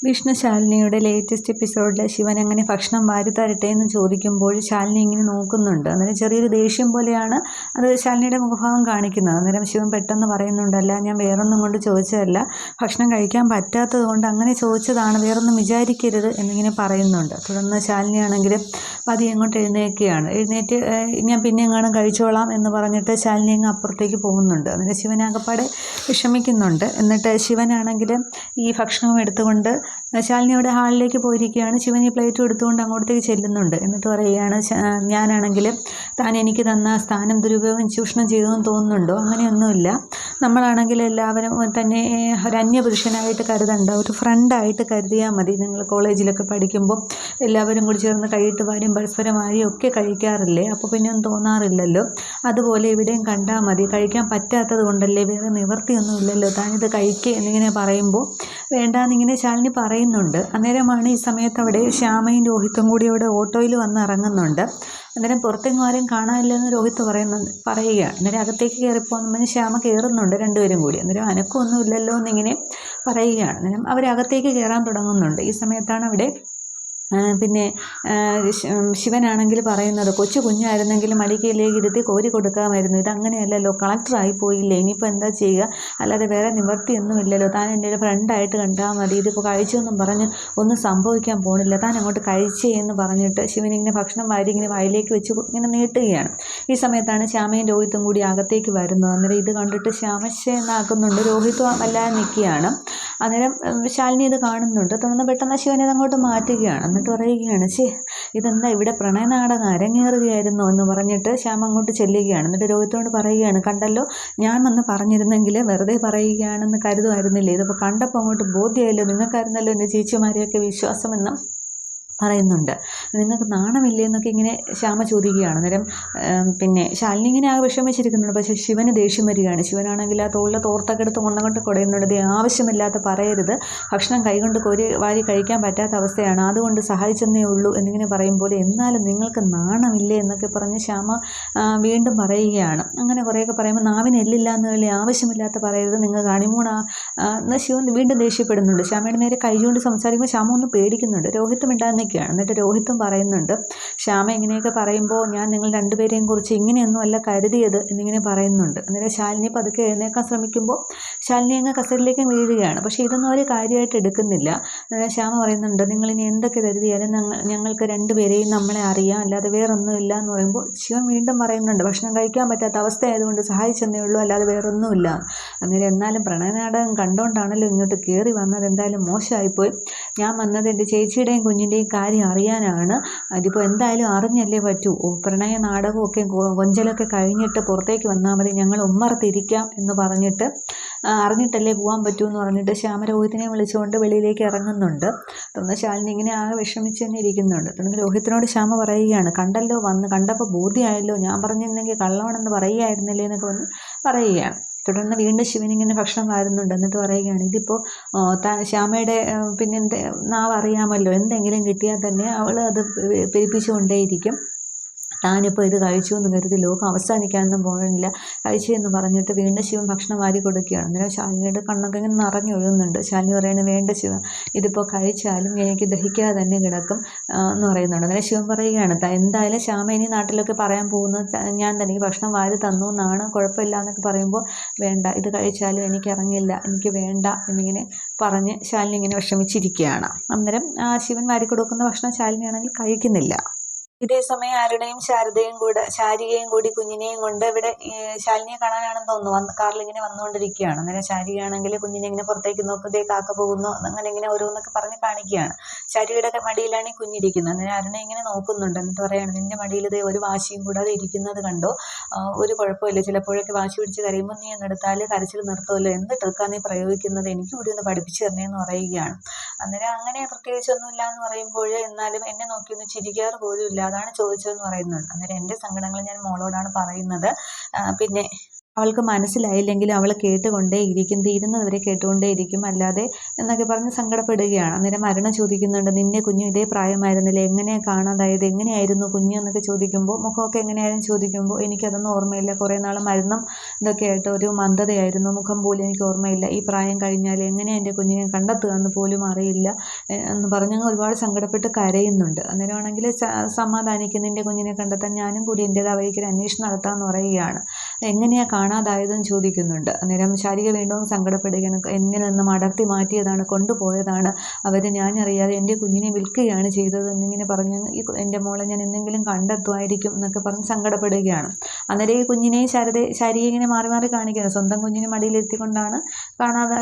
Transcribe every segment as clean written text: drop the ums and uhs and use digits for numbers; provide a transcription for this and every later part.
Vishnu ശാലിനിയുടെ latest എപ്പിസോഡിൽ ശിവൻ എങ്ങനെ ഭക്ഷണം വാരി തരട്ടെ എന്ന് ചോദിക്കുമ്പോൾ ശാലിനി ഇങ്ങനെ നോക്കുന്നുണ്ട്. അന്നേരം ചെറിയൊരു ദേഷ്യം പോലെയാണ് അത് ശാലിനിയുടെ മുഖഭാവം കാണിക്കുന്നത്. അന്നേരം ശിവൻ പെട്ടെന്ന് പറയുന്നുണ്ടല്ല, ഞാൻ വേറൊന്നും കൊണ്ട് ചോദിച്ചതല്ല, ഭക്ഷണം കഴിക്കാൻ പറ്റാത്തത് കൊണ്ട് അങ്ങനെ ചോദിച്ചതാണ്, വേറൊന്നും വിചാരിക്കരുത് എന്നിങ്ങനെ പറയുന്നുണ്ട്. തുടർന്ന് ശാലിനിയാണെങ്കിൽ പതിയെ അങ്ങോട്ട് എഴുന്നേറ്റ് ഞാൻ പിന്നെ എങ്ങാനും കഴിച്ചോളാം എന്ന് പറഞ്ഞിട്ട് ശാലിനി അങ്ങ് അപ്പുറത്തേക്ക് പോകുന്നുണ്ട്. അന്നേരം ശിവനാകപ്പാടെ വിഷമിക്കുന്നുണ്ട്. എന്നിട്ട് ശിവനാണെങ്കിൽ ഈ ഭക്ഷണം എടുത്തുകൊണ്ട് ശാലിനി അവിടെ ഹാളിലേക്ക് പോയിരിക്കുകയാണ്. ശിവൻ ഈ പ്ലേറ്റ് എടുത്തുകൊണ്ട് അങ്ങോട്ടേക്ക് ചെല്ലുന്നുണ്ട്. എന്നിട്ട് പറയുകയാണ്, ഞാനാണെങ്കിൽ താൻ എനിക്ക് തന്ന സ്ഥാനം ദുരുപയോഗം ചൂഷണം ചെയ്തതെന്ന് തോന്നുന്നുണ്ടോ? അങ്ങനെയൊന്നുമില്ല. നമ്മളാണെങ്കിൽ എല്ലാവരും തന്നെ ഒരു അന്യപുരുഷനായിട്ട് കരുതണ്ട, ഒരു ഫ്രണ്ടായിട്ട് കരുതിയാൽ മതി. നിങ്ങൾ കോളേജിലൊക്കെ പഠിക്കുമ്പോൾ എല്ലാവരും കൂടി ചേർന്ന് കൈയിട്ട് വാരിയും പരസ്പരം വാരിയും ഒക്കെ കഴിക്കാറില്ലേ? അപ്പോൾ പിന്നെ ഒന്നും തോന്നാറില്ലല്ലോ. അതുപോലെ ഇവിടെയും കണ്ടാൽ മതി. കഴിക്കാൻ പറ്റാത്തത് കൊണ്ടല്ലേ, വേറെ നിവർത്തിയൊന്നും ഇല്ലല്ലോ, താനിത് കഴിക്കുക എന്നിങ്ങനെ പറയുമ്പോൾ വേണ്ടാന്നിങ്ങനെ ശാലിനി പറയുന്നുണ്ട്. അന്നേരമാണ് ഈ സമയത്ത് അവിടെ ശ്യാമയും രോഹിത്തും കൂടി അവിടെ ഓട്ടോയിൽ വന്ന് ഇറങ്ങുന്നുണ്ട്. അന്നേരം പുറത്തെങ്ങും ആരും കാണാനില്ലെന്ന് രോഹിത്ത് പറയുകയാണ്. അന്നേരം അകത്തേക്ക് കയറിപ്പോകുന്ന പറഞ്ഞ് ശ്യാമ കയറുന്നുണ്ട് രണ്ടുപേരും കൂടി. അന്നേരം അനക്കൊന്നും ഇല്ലല്ലോ എന്നിങ്ങനെ പറയുകയാണ്. അന്നേരം അവരകത്തേക്ക് കയറാൻ തുടങ്ങുന്നുണ്ട്. ഈ സമയത്താണ് അവിടെ പിന്നെ ശിവനാണെങ്കിൽ പറയുന്നത്, കൊച്ചു കുഞ്ഞായിരുന്നെങ്കിൽ മടിക്കയിലേക്ക് ഇരുത്തി കോരി കൊടുക്കാമായിരുന്നു, ഇതങ്ങനെയല്ലല്ലോ, കളക്ടറായി പോയില്ലേ, ഇനിയിപ്പോൾ എന്താ ചെയ്യുക, അല്ലാതെ വേറെ നിവർത്തിയൊന്നും ഇല്ലല്ലോ, താൻ എൻ്റെ ഒരു ഫ്രണ്ടായിട്ട് കണ്ടാൽ മതി, ഇതിപ്പോൾ കഴിച്ചെന്നും പറഞ്ഞ് ഒന്നും സംഭവിക്കാൻ പോണില്ല, താൻ അങ്ങോട്ട് കഴിച്ചേ എന്ന് പറഞ്ഞിട്ട് ശിവനിങ്ങനെ ഭക്ഷണം വാരി ഇങ്ങനെ വായിലേക്ക് വെച്ച് ഇങ്ങനെ നീട്ടുകയാണ്. ഈ സമയത്താണ് ശ്യാമയും രോഹിത്തും കൂടി അകത്തേക്ക് വരുന്നത്. അന്നേരം ഇത് കണ്ടിട്ട് ശ്യാമശേന്നാക്കുന്നുണ്ട്. രോഹിത്ത് വല്ലാതെ നിൽക്കുകയാണ്. അന്നേരം ശാലിനി ഇത് കാണുന്നുണ്ട്. തുടർന്ന് പെട്ടെന്ന് ശിവനെ അങ്ങോട്ട് മാറ്റുകയാണ്. എന്നിട്ട് പറയുകയാണ്, ഇതെന്താ ഇവിടെ പ്രണയനാടകം അരങ്ങേറുകയായിരുന്നോ എന്ന് പറഞ്ഞിട്ട് ശ്യാമ അങ്ങോട്ട് ചെല്ലുകയാണ്. എന്നിട്ട് രോഹിത്തോട് പറയുകയാണ്, കണ്ടല്ലോ, ഞാൻ വന്ന് പറഞ്ഞിരുന്നെങ്കിൽ വെറുതെ പറയുകയാണെന്ന് കരുതുമായിരുന്നില്ലേ, ഇതിപ്പോൾ കണ്ടപ്പോൾ അങ്ങോട്ട് ബോധ്യമായല്ലോ, നിങ്ങൾക്കായിരുന്നല്ലോ എൻ്റെ ചേച്ചിമാരെയൊക്കെ വിശ്വാസമെന്ന് പറയുന്നുണ്ട്, നിങ്ങൾക്ക് നാണമില്ലേ എന്നൊക്കെ ഇങ്ങനെ ശ്യാമ ചോദിക്കുകയാണ്. അന്നേരം പിന്നെ ശാലിനി ഇങ്ങനെ ആ വിഷമിച്ചിരിക്കുന്നുണ്ട്. പക്ഷേ ശിവന് ദേഷ്യം വരികയാണ്. ശിവനാണെങ്കിൽ ആ തോളിലെ തോർത്തൊക്കെ എടുത്ത് കൊണ്ടങ്ങോട്ട് കുടയുന്നുണ്ട്. ആവശ്യമില്ലാത്ത പറയരുത്, ഭക്ഷണം കൈകൊണ്ട് കോരി വാരി കഴിക്കാൻ പറ്റാത്ത അവസ്ഥയാണ്, അതുകൊണ്ട് സഹായിച്ചെന്നേ ഉള്ളൂ എന്നിങ്ങനെ പറയുമ്പോൾ, എന്നാലും നിങ്ങൾക്ക് നാണമില്ലേ എന്നൊക്കെ പറഞ്ഞ് ശ്യാമ വീണ്ടും പറയുകയാണ്. അങ്ങനെ കുറേയൊക്കെ പറയുമ്പോൾ നാവിന് എല്ലില്ല എന്നുള്ള ആവശ്യമില്ലാത്ത പറയരുത്, നിങ്ങൾ ഹണിമൂണാ എന്നാൽ ശിവൻ വീണ്ടും ദേഷ്യപ്പെടുന്നുണ്ട്. ശ്യാമയുടെ നേരെ കൈകൊണ്ട് സംസാരിക്കുമ്പോൾ ശ്യാമ ഒന്ന് പേടിക്കുന്നുണ്ട്. രോഹിത്തും മിണ്ടാതെ. എന്നിട്ട് രോഹിത്തും പറയുന്നുണ്ട്, ശ്യാമ ഇങ്ങനെയൊക്കെ പറയുമ്പോൾ ഞാൻ നിങ്ങൾ രണ്ടുപേരെയും കുറിച്ച് ഇങ്ങനെയൊന്നും അല്ല കരുതിയത് എന്നിങ്ങനെ പറയുന്നുണ്ട്. അന്നേരം ശാലിനി പതുക്കെ എഴുന്നേക്കാൻ ശ്രമിക്കുമ്പോൾ ശാലിനി അങ്ങ് കസേരയിലേക്ക് വീഴുകയാണ്. പക്ഷേ ഇതൊന്നും അവർ കാര്യമായിട്ട് എടുക്കുന്നില്ല. അന്നേരം ശ്യാമ പറയുന്നുണ്ട്, നിങ്ങളിനി എന്തൊക്കെ കരുതിയാലും ഞങ്ങൾക്ക് രണ്ടുപേരെയും നമ്മളെ അറിയാം, അല്ലാതെ വേറൊന്നുമില്ല എന്ന് പറയുമ്പോൾ ശിവൻ വീണ്ടും പറയുന്നുണ്ട്, ഭക്ഷണം കഴിക്കാൻ പറ്റാത്ത അവസ്ഥ ആയതുകൊണ്ട് സഹായിച്ചെന്നേ ഉള്ളൂ, അല്ലാതെ വേറൊന്നുമില്ല. അന്നേരം എന്നാലും പ്രണയനാടകം കണ്ടുകൊണ്ടാണല്ലോ ഇങ്ങോട്ട് കയറി വന്നത്, എന്തായാലും മോശമായിപ്പോയി. ഞാൻ വന്നത് എൻ്റെ ചേച്ചിയുടെയും കുഞ്ഞിൻ്റെയും കാര്യം അറിയാനാണ്, അതിപ്പോൾ എന്തായാലും അറിഞ്ഞല്ലേ പറ്റൂ. പ്രണയ നാടകമൊക്കെ കൊഞ്ചലൊക്കെ കഴിഞ്ഞിട്ട് പുറത്തേക്ക് വന്നാൽ മതി, ഞങ്ങൾ ഉമ്മറത്തിരിക്കാം എന്ന് പറഞ്ഞിട്ട് അറിഞ്ഞിട്ടല്ലേ പോകാൻ പറ്റൂ എന്ന് പറഞ്ഞിട്ട് ശ്യാമരോഹിത്തിനെ വിളിച്ചുകൊണ്ട് വെളിയിലേക്ക് ഇറങ്ങുന്നുണ്ട്. തുടർന്ന് ശാലിനി ഇങ്ങനെ ആകെ വിഷമിച്ച് തന്നെ ഇരിക്കുന്നുണ്ട്. തുടർന്ന് രോഹിത്തിനോട് ശ്യാമ പറയുകയാണ്, കണ്ടല്ലോ, കണ്ടപ്പോൾ ബോധ്യമായല്ലോ, ഞാൻ പറഞ്ഞിരുന്നെങ്കിൽ കള്ളവണെന്ന് പറയുകയായിരുന്നില്ലേ എന്നൊക്കെ വന്ന് പറയുകയാണ്. തുടർന്ന് വീണ്ടും ശിവനിങ്ങനെ ഭക്ഷണം വാരുന്നുണ്ട്. എന്നിട്ട് പറയുകയാണ്, ഇതിപ്പോൾ ശ്യാമയുടെ പിന്നെ നാവ് അറിയാമല്ലോ, എന്തെങ്കിലും കിട്ടിയാൽ തന്നെ അവൾ അത് പെരുപ്പിച്ചുകൊണ്ടേയിരിക്കും, താനിപ്പോൾ ഇത് കഴിച്ചു എന്ന് കരുതി ലോകം അവസാനിക്കാനൊന്നും പോകുന്നില്ല, കഴിച്ചെന്ന് പറഞ്ഞിട്ട് വീണ്ടും ശിവൻ ഭക്ഷണം വാരി കൊടുക്കുകയാണ്. അന്നേരം ശാലിനിയുടെ കണ്ണൊക്കെ ഇങ്ങനെ നിറഞ്ഞൊഴുകുന്നുണ്ട്. ശാലിനി പറയുന്നത്, വേണ്ട ശിവ, ഇതിപ്പോൾ കഴിച്ചാലും എനിക്ക് ദഹിക്കാതെ തന്നെ കിടക്കും എന്ന് പറയുന്നുണ്ട്. അന്നേരം ശിവൻ പറയുകയാണ്, എന്തായാലും ശ്യാമ ഇനി നാട്ടിലൊക്കെ പറയാൻ പോകുന്നത് ഞാൻ തനിക്ക് ഭക്ഷണം വാരി തന്നു എന്നാണ്, കുഴപ്പമില്ല എന്നൊക്കെ പറയുമ്പോൾ, വേണ്ട, ഇത് കഴിച്ചാലും എനിക്ക് ഇറങ്ങില്ല, എനിക്ക് വേണ്ട എന്നിങ്ങനെ പറഞ്ഞ് ശാലിനി ഇങ്ങനെ വിഷമിച്ചിരിക്കുകയാണ്. അന്നേരം ശിവൻ വാരി കൊടുക്കുന്ന ഭക്ഷണം ശാലിനിയാണെങ്കിൽ കഴിക്കുന്നില്ല. ഇതേ സമയം അരുണയും ശാരികയും കൂടി കുഞ്ഞിനെയും കൊണ്ട് ഇവിടെ ശാലിനിയെ കാണാനാണെന്ന് തോന്നുന്നു കാറിൽ ഇങ്ങനെ വന്നുകൊണ്ടിരിക്കുകയാണ്. അന്നേരം ശാരികയാണെങ്കിൽ കുഞ്ഞിനെ ഇങ്ങനെ പുറത്തേക്ക് നോക്കുമ്പോൾ കാക്ക പോകുന്നു, അങ്ങനെ ഇങ്ങനെ ഓരോന്നൊക്കെ പറഞ്ഞ് കാണിക്കുകയാണ്. ശാരികയുടെ മടിയിലാണ് ഈ കുഞ്ഞിരിക്കുന്നത്. അന്നേരം അരുണ ഇങ്ങനെ നോക്കുന്നുണ്ട്. എന്നിട്ട് പറയുകയാണ്, നിന്റെ മടിയിൽ ഇതേ ഒരു വാശിയും കൂടാതെ ഇരിക്കുന്നത് കണ്ടോ, ഒരു കുഴപ്പമില്ല, ചിലപ്പോഴൊക്കെ വാശി പിടിച്ച് കരയുമ്പോൾ നീ എന്നെടുത്താൽ കരച്ചിൽ നിർത്തുമല്ലോ, എന്ത് ട്രിക്കാണ് നീ പ്രയോഗിക്കുന്നത്, എനിക്ക് കൂടി ഒന്ന് പഠിപ്പിച്ചു തരണേന്ന് പറയുകയാണ്. അന്നേരം അങ്ങനെ പ്രത്യേകിച്ചൊന്നുമില്ല എന്ന് പറയുമ്പോൾ, എന്നാലും എന്നെ നോക്കി ഒന്ന് ചിരിക്കാറ് പോലും ഇല്ല, അതാണ് ചോദിച്ചതെന്ന് പറയുന്നുണ്ട്. അന്നേരം എൻ്റെ സങ്കടങ്ങൾ ഞാൻ മോളോടാണ് പറയുന്നത്. പിന്നെ അവൾക്ക് മനസ്സിലായില്ലെങ്കിലും അവൾ കേട്ടുകൊണ്ടേയിരിക്കും, തീരുന്നതുവരെ കേട്ടുകൊണ്ടേയിരിക്കും, അല്ലാതെ എന്നൊക്കെ പറഞ്ഞ് സങ്കടപ്പെടുകയാണ്. അന്നേരം അരുണ ചോദിക്കുന്നുണ്ട്, നിന്റെ കുഞ്ഞു ഇതേ പ്രായമായിരുന്നില്ലേ, എങ്ങനെയാണ് കാണാതായത്, എങ്ങനെയായിരുന്നു കുഞ്ഞ് എന്നൊക്കെ ചോദിക്കുമ്പോൾ, മുഖമൊക്കെ എങ്ങനെയായിരുന്നു ചോദിക്കുമ്പോൾ, എനിക്കതൊന്നും ഓർമ്മയില്ല, കുറേ നാൾ മരുന്നും ഇതൊക്കെ ആയിട്ട് ഒരു മന്ദതയായിരുന്നു, മുഖം പോലും എനിക്ക് ഓർമ്മയില്ല, ഈ പ്രായം കഴിഞ്ഞാൽ എങ്ങനെയാണ് എൻ്റെ കുഞ്ഞിനെ കണ്ടെത്തുക എന്ന് പോലും അറിയില്ല എന്ന് പറഞ്ഞ് ഒരുപാട് സങ്കടപ്പെട്ട് കരയുന്നുണ്ട്. അന്നേരമാണെങ്കിൽ സമാധാനിക്കും, നിൻ്റെ കുഞ്ഞിനെ കണ്ടെത്താൻ ഞാനും കൂടി എൻ്റേതായ വഴിക്ക് അന്വേഷണം നടത്താമെന്ന് പറയുകയാണ്. എങ്ങനെയാണ് കാണാതായതെന്ന് ചോദിക്കുന്നുണ്ട്. അന്നേരം ശാരിക വീണ്ടും സങ്കടപ്പെടുകയാണ്, എന്നിൽ നിന്നും അടർത്തി മാറ്റിയതാണ്, കൊണ്ടുപോയതാണ് അവർ, ഞാനറിയാതെ എൻ്റെ കുഞ്ഞിനെ വിൽക്കുകയാണ് ചെയ്തത് എന്നിങ്ങനെ പറഞ്ഞ് എൻ്റെ മോളെ ഞാൻ എന്തെങ്കിലും കണ്ടെത്തുമായിരിക്കും എന്നൊക്കെ പറഞ്ഞ് സങ്കടപ്പെടുകയാണ്. അന്നേരം ഈ കുഞ്ഞിനെയും ശാരിക ഇങ്ങനെ മാറി മാറി കാണിക്കുകയാണ്. സ്വന്തം കുഞ്ഞിനെ മടിയിലെത്തിക്കൊണ്ടാണ്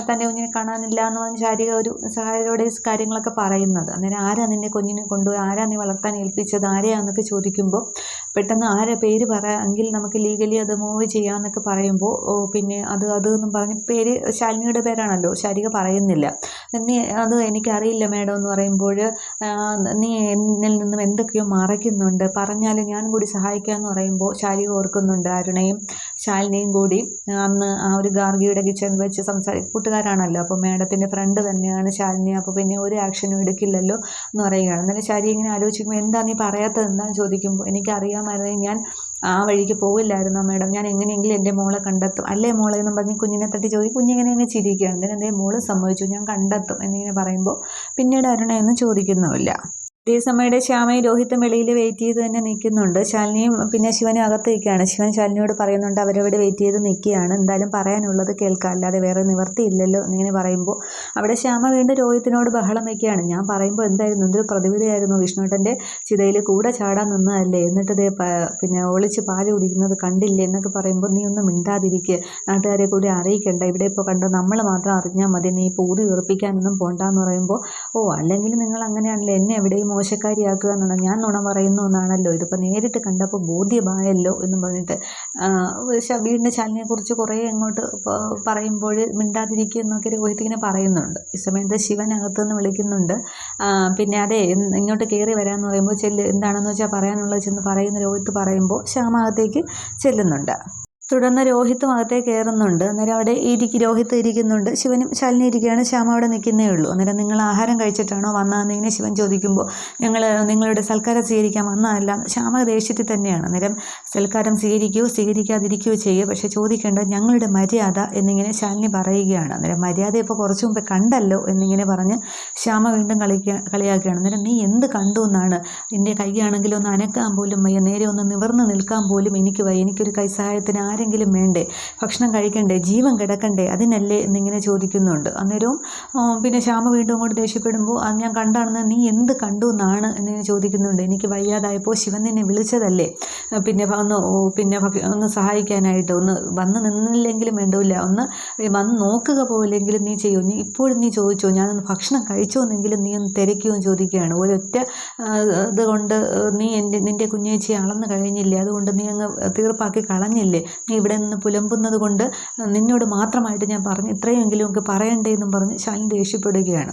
തൻ്റെ കുഞ്ഞിനെ കാണാനില്ല എന്ന് പറഞ്ഞ് ശാരിക ഒരു സഹായത്തോടെ കാര്യങ്ങളൊക്കെ പറയുന്നത്. അന്നേരം ആരാ നിൻ്റെ കുഞ്ഞിനെ കൊണ്ടുപോയി, ആരാ നീ വളർത്താൻ ഏൽപ്പിച്ചത്, ആരെയാന്നൊക്കെ ചോദിക്കുമ്പോൾ പെട്ടെന്ന് ആരെ പേര് എങ്കിൽ നമുക്ക് ലീഗലി അത് മൂവ് ചെയ്യാമെന്നൊക്കെ പറയുമ്പോൾ പിന്നെ എന്നും പറഞ്ഞ് പേര് ശാലിനിയുടെ പേരാണല്ലോ, ശാരിക പറയുന്നില്ല. നീ അത് എനിക്കറിയില്ല മേഡം എന്ന് പറയുമ്പോൾ, നീ എന്നിൽ നിന്നും എന്തൊക്കെയോ മറയ്ക്കുന്നുണ്ട്, പറഞ്ഞാൽ ഞാൻ കൂടി സഹായിക്കാമെന്ന് പറയുമ്പോൾ ശാരിക ഓർക്കുന്നുണ്ട് അരുണയും ശാലിനിയും കൂടി അന്ന് ആ ഒരു ഗാർഗിയുടെ കിച്ചണിൽ വെച്ച് കൂട്ടുകാരാണല്ലോ, അപ്പോൾ മേഡത്തിൻ്റെ ഫ്രണ്ട് തന്നെയാണ് ശാലിനി, അപ്പോൾ പിന്നെ ഒരു ആക്ഷനും എടുക്കില്ലല്ലോ എന്ന് പറയുകയാണ്. അന്നേരം ശാരി ഇങ്ങനെ ആലോചിക്കുമ്പോൾ, എന്താ നീ പറയാത്തത് എന്താണെന്ന് ചോദിക്കുമ്പോൾ, എനിക്കറിയാമായിരുന്നെങ്കിൽ ഞാൻ ആ വഴിക്ക് പോവില്ലായിരുന്നോ മേഡം, ഞാൻ എങ്ങനെയെങ്കിലും എൻ്റെ മോളെ കണ്ടെത്തും, അല്ലേ മോളെ എന്നും പറഞ്ഞ് കുഞ്ഞിനെ തട്ടി ചോദിക്കും. കുഞ്ഞിങ്ങനെ ഇങ്ങനെ ചിരിക്കുകയാണ്. എന്തെങ്കിലും മോള് സമ്മതിച്ചു, ഞാൻ കണ്ടെത്തും എന്നിങ്ങനെ പറയുമ്പോൾ പിന്നീട് അരുണയൊന്നും ചോദിക്കുന്നുമില്ല. അതേസമയം ശ്യാമയും രോഹിത്തും വെളിയിൽ വെയിറ്റ് ചെയ്ത് തന്നെ നിൽക്കുന്നുണ്ട്. ശാലിനിയും പിന്നെ ശിവനും അകത്ത് നിൽക്കുകയാണ്. ശിവൻ ശാലിനിയോട് പറയുന്നുണ്ട്, അവരവിടെ വെയിറ്റ് ചെയ്ത് നിൽക്കുകയാണ്, എന്തായാലും പറയാനുള്ളത് കേൾക്കാം, അല്ലാതെ വേറെ നിവർത്തിയില്ലല്ലോ എന്നിങ്ങനെ പറയുമ്പോൾ അവിടെ ശ്യാമ വീണ്ടും രോഹിത്തിനോട് ബഹളം വയ്ക്കുകയാണ്. ഞാൻ പറയുമ്പോൾ എന്തായിരുന്നു, എന്തൊരു പ്രതിവിധിയായിരുന്നു, വിഷ്ണുട്ടൻ്റെ ചിതയിൽ കൂടെ ചാടാൻ നിന്നതല്ലേ, എന്നിട്ട് പിന്നെ ഒളിച്ച് പാല് കുടിക്കുന്നത് കണ്ടില്ലേ എന്നൊക്കെ പറയുമ്പോൾ, നീ ഒന്നും മിണ്ടാതിരിക്കുക, നാട്ടുകാരെ കൂടി അറിയിക്കണ്ട, ഇവിടെ ഇപ്പോൾ കണ്ടോ നമ്മൾ മാത്രം അറിഞ്ഞാൽ മതി, നീ ഇപ്പോൾ ഊതി ഉറപ്പിക്കാനൊന്നും പോണ്ടെന്ന് പറയുമ്പോൾ, അല്ലെങ്കിൽ നിങ്ങൾ അങ്ങനെയാണല്ലോ എന്നെ എവിടെയും മോശക്കാരിയാക്കുക എന്നാണ്, ഞാൻ നുണ പറയുന്നു എന്നാണല്ലോ, ഇതിപ്പോൾ നേരിട്ട് കണ്ടപ്പോൾ ബോധ്യമായല്ലോ എന്നും പറഞ്ഞിട്ട് വീടിൻ്റെ ശാലിനിയെക്കുറിച്ച് കുറേ അങ്ങോട്ട് പറയുമ്പോൾ മിണ്ടാതിരിക്കുക എന്നൊക്കെ രോഹിത് ഇങ്ങനെ പറയുന്നുണ്ട്. ഈ സമയത്ത് ശിവൻ അകത്തുനിന്ന് വിളിക്കുന്നുണ്ട്, പിന്നെ അതെ ഇങ്ങോട്ട് കയറി വരാമെന്ന് പറയുമ്പോൾ എന്താണെന്ന് വെച്ചാൽ പറയാനുള്ളത് ചെന്ന് പറയുന്ന രോഹിത് പറയുമ്പോൾ ശ്യാമ അകത്തേക്ക് ചെല്ലുന്നുണ്ട്. തുടർന്ന് രോഹിത്തും അകത്തേക്ക് കയറുന്നുണ്ട്. അന്നേരം അവിടെ രോഹിത്ത് ഇരിക്കുന്നുണ്ട്, ശിവനും ശാലിനി ഇരിക്കുകയാണ്, ശ്യാമ അവിടെ നിൽക്കുന്നേ ഉള്ളൂ. അന്നേരം നിങ്ങൾ ആഹാരം കഴിച്ചിട്ടാണോ വന്നതെന്ന് ഇങ്ങനെ ശിവൻ ചോദിക്കുമ്പോൾ, നിങ്ങളുടെ സൽക്കാരം സ്വീകരിക്കാൻ വന്നതല്ല, ശ്യാമ ദേഷ്യത്തിൽ തന്നെയാണ്. അന്നേരം സൽക്കാരം സ്വീകരിക്കുകയോ സ്വീകരിക്കാതിരിക്കുകയോ ചെയ്യുക, പക്ഷേ ചോദിക്കേണ്ടത് ഞങ്ങളുടെ മര്യാദ എന്നിങ്ങനെ ശാലിനി പറയുകയാണ്. അന്നേരം മര്യാദ ഇപ്പോൾ കുറച്ച് മുമ്പ് കണ്ടല്ലോ എന്നിങ്ങനെ പറഞ്ഞ് ശ്യാമ വീണ്ടും കളിയാക്കുകയാണ്. അന്നേരം നീ എന്ത് കണ്ടു എന്നാണ്, എൻ്റെ കൈയാണെങ്കിലും ഒന്ന് അനക്കാൻ പോലും വയ്യ, നേരെ ഒന്ന് നിവർന്ന് നിൽക്കാൻ പോലും എനിക്ക് വയ്യ, എനിക്കൊരു കൈസഹായത്തിന് ആരെങ്കിലും വേണ്ടേ, ഭക്ഷണം കഴിക്കണ്ടേ, ജീവൻ കിടക്കണ്ടേ, അതിനല്ലേ എന്നിങ്ങനെ ചോദിക്കുന്നുണ്ട്. അന്നേരവും പിന്നെ ശ്യാമ വീണ്ടും അങ്ങോട്ട് ദേഷ്യപ്പെടുമ്പോൾ, ഞാൻ കണ്ടാണെന്ന് നീ എന്ത് കണ്ടു എന്നാണ് എന്നിങ്ങനെ ചോദിക്കുന്നുണ്ട്. എനിക്ക് വയ്യാതായപ്പോൾ ശിവൻ നിന്നെ വിളിച്ചതല്ലേ, ഒന്ന് സഹായിക്കാനായിട്ട്, ഒന്ന് വന്ന് നിന്നില്ലെങ്കിലും വേണ്ടില്ല, ഒന്ന് വന്ന് നോക്കുക പോലെങ്കിലും നീ ചെയ്യൂ, നീ ഇപ്പോഴും നീ ചോദിച്ചോ, ഞാനൊന്ന് ഭക്ഷണം കഴിച്ചോ എന്നെങ്കിലും നീ ഒന്ന് തിരക്കുമെന്ന് ചോദിക്കുകയാണ്. ഒരൊറ്റ അതുകൊണ്ട് നീ നിൻ്റെ കുഞ്ഞേച്ചിയെ അളന്ന് കഴിഞ്ഞില്ലേ, അതുകൊണ്ട് നീ അങ്ങ് തീർപ്പാക്കി കളഞ്ഞില്ലേ, നീ ഇവിടെ നിന്ന് പുലമ്പുന്നത് കൊണ്ട് നിന്നോട് മാത്രമായിട്ട് ഞാൻ പറഞ്ഞു, ഇത്രയെങ്കിലും ഒക്കെ പറയണ്ടേ എന്നും പറഞ്ഞ് ശാലിനി ദേഷ്യപ്പെടുകയാണ്.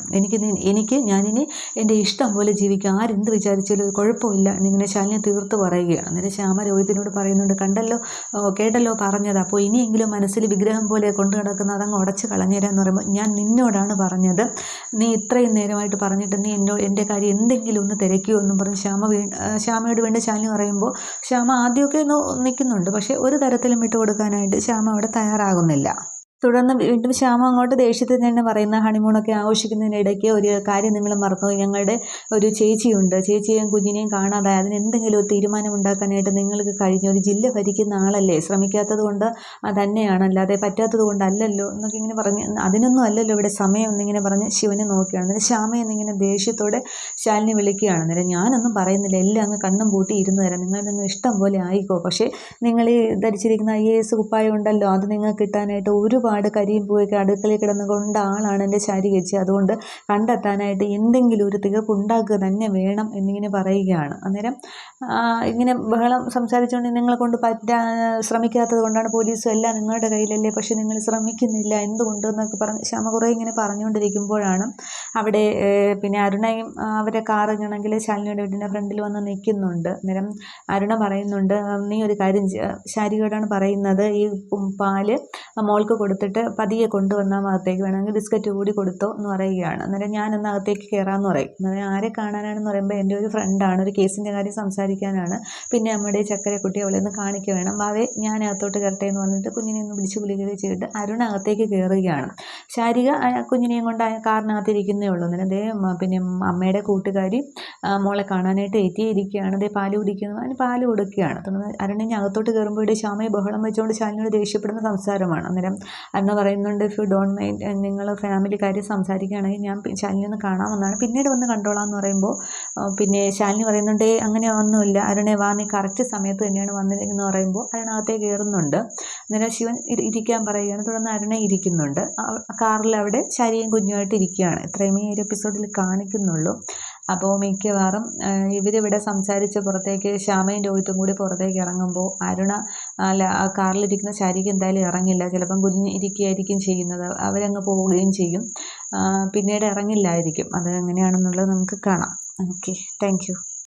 ഞാനിനി എൻ്റെ ഇഷ്ടം പോലെ ജീവിക്കാം, ആരെന്ത് വിചാരിച്ചാലും കുഴപ്പമില്ല എന്നിങ്ങനെ ശാലിനി തീർത്ത് പറയുകയാണ്. അന്നേരം ശ്യാമ രോഹിത്തിനോട് പറയുന്നുണ്ട്, കേട്ടല്ലോ പറഞ്ഞത്, അപ്പോൾ ഇനിയെങ്കിലും മനസ്സിൽ വിഗ്രഹം പോലെ കൊണ്ടു കിടക്കുന്ന അതങ്ങ് ഉടച്ച് കളഞ്ഞുതരാമെന്ന് പറയുമ്പോൾ, ഞാൻ നിന്നോടാണ് പറഞ്ഞത്, നീ ഇത്രയും നേരമായിട്ട് പറഞ്ഞിട്ട് നീ എൻ്റെ കാര്യം എന്തെങ്കിലും ഒന്ന് തിരക്കുമോ എന്നും പറഞ്ഞ് ശ്യാമയോട് വേണ്ടി ശാലിനി പറയുമ്പോൾ ശ്യാമ ആദ്യമൊക്കെ നിൽക്കുന്നുണ്ട്, പക്ഷേ ഒരു തരത്തിലും വിട്ടുകൊടുക്കാനായിട്ട് ശ്യാമ അവിടെ തയ്യാറാകുന്നില്ല. തുടർന്ന് വീണ്ടും ശ്യാമ അങ്ങോട്ട് ദേഷ്യത്തിൽ തന്നെ പറയുന്ന, ഹണിമൂണൊക്കെ ആഘോഷിക്കുന്നതിനിടയ്ക്ക് ഒരു കാര്യം നിങ്ങൾ മറന്നുപോയി, ഞങ്ങളുടെ ഒരു ചേച്ചിയുണ്ട്, ചേച്ചിയെയും കുഞ്ഞിനെയും കാണാതായി, അതിന് എന്തെങ്കിലും ഒരു തീരുമാനം ഉണ്ടാക്കാനായിട്ട് നിങ്ങൾക്ക് കഴിഞ്ഞു, ഒരു ജില്ല ഭരിക്കുന്ന ആളല്ലേ, ശ്രമിക്കാത്തത് കൊണ്ട് തന്നെയാണ്, അല്ലാതെ പറ്റാത്തത് കൊണ്ടല്ലല്ലോ എന്നൊക്കെ ഇങ്ങനെ പറഞ്ഞ്, അതിനൊന്നും അല്ലല്ലോ ഇവിടെ സമയം എന്നിങ്ങനെ പറഞ്ഞ് ശിവനെ നോക്കുകയാണ്. അന്നേരം ശ്യാമ എന്നിങ്ങനെ ദേഷ്യത്തോടെ ശാലിനി വിളിക്കുകയാണ്. അന്നേരം ഞാനൊന്നും പറയുന്നില്ല, എല്ലാം അങ്ങ് കണ്ണും പൂട്ടി ഇരുന്ന് തരാം, നിങ്ങൾ ഇഷ്ടം പോലെ ആയിക്കോ, പക്ഷേ നിങ്ങൾ ഈ ധരിച്ചിരിക്കുന്ന IAS കുപ്പായം ഉണ്ടല്ലോ, അത് നിങ്ങൾക്ക് കിട്ടാനായിട്ട് ഒരു ഒരുപാട് കരിയും പൂവൊക്കെ അടുക്കളയിൽ കിടന്ന് കൊണ്ട ആളാണ് എൻ്റെ ശാരികേച്ചി. അതുകൊണ്ട് കണ്ടെത്താനായിട്ട് എന്തെങ്കിലും ഒരു തീർപ്പുണ്ടാക്കുക തന്നെ വേണം എന്നിങ്ങനെ പറയുകയാണ്. അന്നേരം ഇങ്ങനെ ബഹളം സംസാരിച്ചുകൊണ്ട് നിങ്ങളെ കൊണ്ട് ശ്രമിക്കാത്തത് കൊണ്ടാണ്, പോലീസും എല്ലാം നിങ്ങളുടെ കയ്യിലല്ലേ, പക്ഷെ നിങ്ങൾ ശ്രമിക്കുന്നില്ല എന്തുകൊണ്ട് എന്നൊക്കെ പറഞ്ഞ് ശ്യാമ കുറേ ഇങ്ങനെ പറഞ്ഞുകൊണ്ടിരിക്കുമ്പോഴാണ് അവിടെ പിന്നെ അരുണയും അവരെ കാറിനാണെങ്കിൽ ശാലിനിയുടെ വീടിൻ്റെ ഫ്രണ്ടിൽ വന്ന് നിൽക്കുന്നുണ്ട്. അന്നേരം അരുണ പറയുന്നുണ്ട്, നീ ഒരു കാര്യം ശാരികയോടാണ് പറയുന്നത്, ഈ പാല് മോൾക്ക് കൊടുത്തിട്ട് പതിയെ കൊണ്ടുവന്നാൽ അകത്തേക്ക് വേണമെങ്കിൽ ബിസ്ക്കറ്റ് കൂടി കൊടുത്തോ എന്ന് പറയുകയാണ്. അന്നേരം ഞാനൊന്ന് അകത്തേക്ക് കയറാമെന്ന് പറയും. അന്നേരം ആരെ കാണാനാണെന്ന് പറയുമ്പോൾ എൻ്റെ ഒരു ഫ്രണ്ടാണ്, ഒരു കേസിൻ്റെ കാര്യം സംസാരിക്കാനാണ്, പിന്നെ നമ്മുടെ ചക്കരക്കുട്ടി അവളെ ഒന്ന് കാണിക്കുക വേണം, വാവേ ഞാൻ അകത്തോട്ട് കയറട്ടെ എന്ന് പറഞ്ഞിട്ട് കുഞ്ഞിനെ ഒന്ന് പിടിച്ച് കുലുക്കുകയും ചെയ്തിട്ട് അരുണ അകത്തേക്ക് കയറുകയാണ്. ശാരിക കുഞ്ഞിനെയും കൊണ്ട് കാറിനകത്തിരിക്കുന്നേ ഉള്ളൂ. അന്നേരം പിന്നെ അമ്മയുടെ കൂട്ടുകാരി മോളെ കാണാനായിട്ട് എത്തിയിരിക്കുകയാണ്. പാല് കുടിക്കുന്നു, അതിന് പാല് കൊടുക്കുകയാണ്. അരുണിനെ അകത്തോട്ട് കയറുമ്പോൾ ശ്യാമയെ ബഹളം വെച്ചുകൊണ്ട് ശാലിനിയോട് ദേഷ്യപ്പെടുന്ന സംസാരമാണ്. അന്നേരം അരുണ പറയുന്നുണ്ട്, ഇഫ് യു ഡോണ്ട് മൈൻഡ്, നിങ്ങൾ ഫാമിലി കാര്യം സംസാരിക്കുകയാണെങ്കിൽ ഞാൻ ശാലിനി ഒന്ന് കാണാമെന്നാണ്, പിന്നീട് വന്ന് കണ്ടോളാം എന്ന് പറയുമ്പോൾ പിന്നെ ശാലിനി പറയുന്നുണ്ട്, അങ്ങനെ ഒന്നുമില്ല അരുണെ, വാ നീ കറക്റ്റ് സമയത്ത് തന്നെയാണ് വന്നിരിക്കുന്നത് പറയുമ്പോൾ അരുണകത്തേക്ക് കയറുന്നുണ്ട്. അന്നേരം ശിവൻ ഇരിക്കാൻ പറയുകയാണ്. തുടർന്ന് അരുണ ഇരിക്കുന്നുണ്ട്. കാറിൽ അവിടെ ശാരിയും കുഞ്ഞുമായിട്ട് ഇരിക്കുകയാണ്. ഇത്രയുമേ ഈ ഒരു എപ്പിസോഡിൽ കാണിക്കുന്നുള്ളൂ. അപ്പോൾ മിക്കവാറും ഇവരിവിടെ സംസാരിച്ച് പുറത്തേക്ക് ശ്യാമയും രോഹിത്തും കൂടി പുറത്തേക്ക് ഇറങ്ങുമ്പോൾ അരുണ കാറിലിരിക്കുന്ന ശാരിക്ക് എന്തായാലും ഇറങ്ങില്ല, ചിലപ്പം കുഞ്ഞ് ഇരിക്കുകയായിരിക്കും ചെയ്യുന്നത്, അവരങ്ങ് പോവുകയും ചെയ്യും, പിന്നീട് ഇറങ്ങില്ലായിരിക്കും. അത് എങ്ങനെയാണെന്നുള്ളത് നമുക്ക് കാണാം. Okay, thank you.